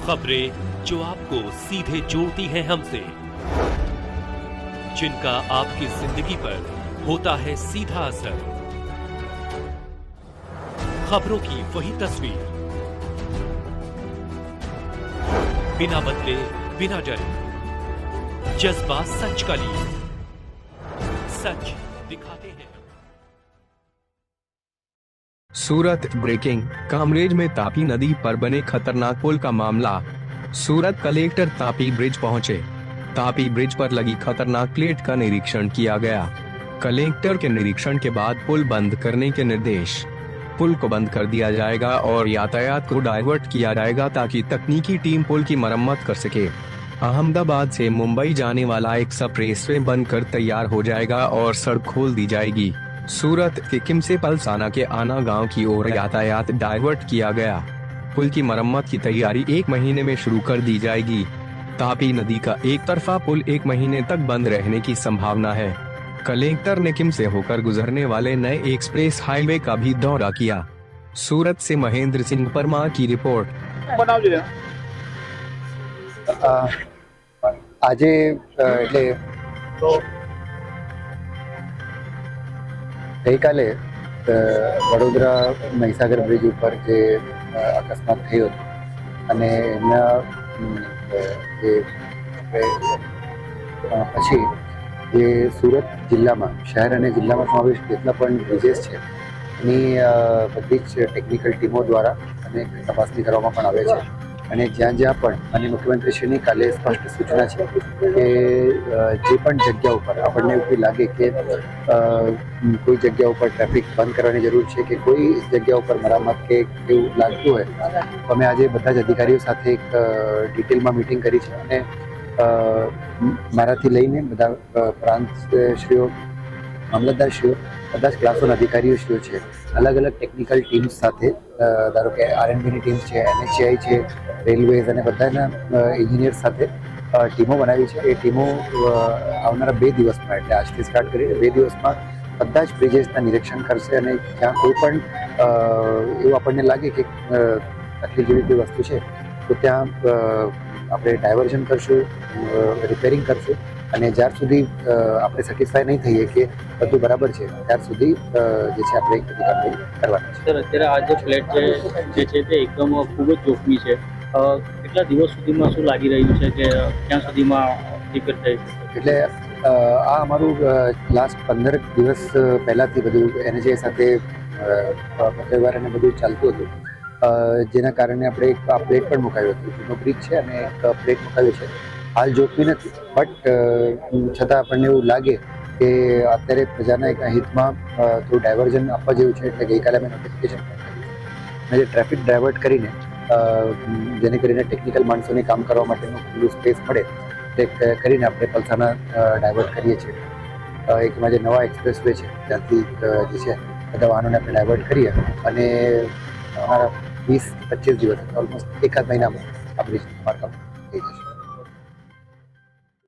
खबरें जो आपको सीधे जोड़ती हैं हमसे, जिनका आपकी जिंदगी पर होता है सीधा असर। खबरों की वही तस्वीर, बिना बदले बिना डरे, जज्बा सच का लिए, सच दिखाते हैं। सूरत ब्रेकिंग। कामरेज में तापी नदी पर बने खतरनाक पुल का मामला। सूरत कलेक्टर तापी ब्रिज पहुंचे। तापी ब्रिज पर लगी खतरनाक प्लेट का निरीक्षण किया गया। कलेक्टर के निरीक्षण के बाद पुल बंद करने के निर्देश। पुल को बंद कर दिया जाएगा और यातायात को डाइवर्ट किया जाएगा ताकि तकनीकी टीम पुल की मरम्मत कर सके। अहमदाबाद से मुंबई जाने वाला एक्सप्रेसवे बनकर तैयार हो जाएगा और सड़क खोल दी जाएगी। सूरत के किम से पलसाना के आना गांव की ओर यातायात डाइवर्ट किया गया। पुल की मरम्मत की तैयारी 1 महीने में शुरू कर दी जाएगी। तापी नदी का एक तरफा पुल 1 महीने तक बंद रहने की संभावना है। कलेक्टर ने किम से होकर गुजरने वाले नए एक्सप्रेस हाईवे का भी दौरा किया। सूरत से महेंद्र सिंह परमार की रिपोर्ट। આજે એટલે ગઈકાલે વડોદરા મહીસાગર બ્રિજ ઉપર જે અકસ્માત થયો અને એમના જે પછી જે સુરત જિલ્લામાં શહેર અને જિલ્લામાં સમાવેશ જેટલા પણ બ્રિજેસ છે એની બધી જ ટેકનિકલ ટીમો દ્વારા અને તપાસણી કરવામાં પણ આવે છે અને જ્યાં જ્યાં પણ માનનીય મુખ્યમંત્રીશ્રીની કાલે સ્પષ્ટ સૂચના છે કે જે પણ જગ્યા ઉપર આપણને એવું લાગે કે કોઈ જગ્યા ઉપર ટ્રાફિક બંધ કરવાની જરૂર છે કે કોઈ જગ્યા ઉપર મરામત કે એવું લાગતું હોય તો અમે આજે બધા જ અધિકારીઓ સાથે એક ડિટેલમાં મિટિંગ કરી છે અને મારાથી લઈને બધા પ્રાંતશ્રીઓ મામલતદારશ્રીઓ બધા જ ક્લાસોના અધિકારીઓશ્રીઓ છે અલગ અલગ ટેકનિકલ ટીમ્સ સાથે ધારો કે આરએનબીની ટીમ્સ છે, NHAI છે, રેલવેઝ અને બધાના એન્જિનિયર સાથે ટીમો બનાવી છે। એ ટીમો આવનારા 2 દિવસમાં એટલે આજથી સ્ટાર્ટ કરી 2 દિવસમાં બધા જ બ્રિજેસના નિરીક્ષણ કરશે અને જ્યાં કોઈ પણ એવું આપણને લાગે કે તકલીફ જેવી કોઈ વસ્તુ છે તો ત્યાં આપણે ડાયવર્ઝન કરશું, રિપેરિંગ કરશું અને જ્યાર સુધી આપણે સેટિસ્ફાય નહીં થઈએ કે બધું બરાબર છે ત્યાર સુધી જે છે આપણે કામગીરી કરવાની છે। સર, અત્યારે આ જે ફ્લેટ જે છે તે એકદમ ખૂબ જ જોખમી છે। કેટલા દિવસ સુધીમાં શું લાગી રહ્યું છે કે ક્યાં સુધીમાં રિપેર થઈ શકે? એટલે આ અમારું લાસ્ટ 15 દિવસ પહેલાંથી બધું NHAI સાથે પત્રવ્યવહાર અને બધું ચાલતું હતું, જેના કારણે આપણે એક પ્લેટ પણ મુકાવ્યું હતું। જૂનો બ્રિજ છે અને એક પ્લેટ મુકાવ્યું છે। હાલ જોખમી નથી, બટ છતાં આપણને એવું લાગે કે અત્યારે પ્રજાના એક હિતમાં થોડું ડાયવર્ઝન આપવા જેવું છે એટલે ગઈકાલે અમે નોટિફિકેશન અને જે ટ્રાફિક ડાયવર્ટ કરીને જેને કરીને ટેકનિકલ માણસોને કામ કરવા માટેનું ખુલ્લું સ્પેસ મળે તે કરીને આપણે પલસાણા ડાયવર્ટ કરીએ છીએ। એકમાં જે નવા એક્સપ્રેસવે છે ત્યાંથી જે છે બધા વાહનોને આપણે ડાયવર્ટ કરીએ અને અમારા 20-25 દિવસ ઓલમોસ્ટ 1 મહિનામાં આ બ્રિજ માર્કઅપ થઈ જશે।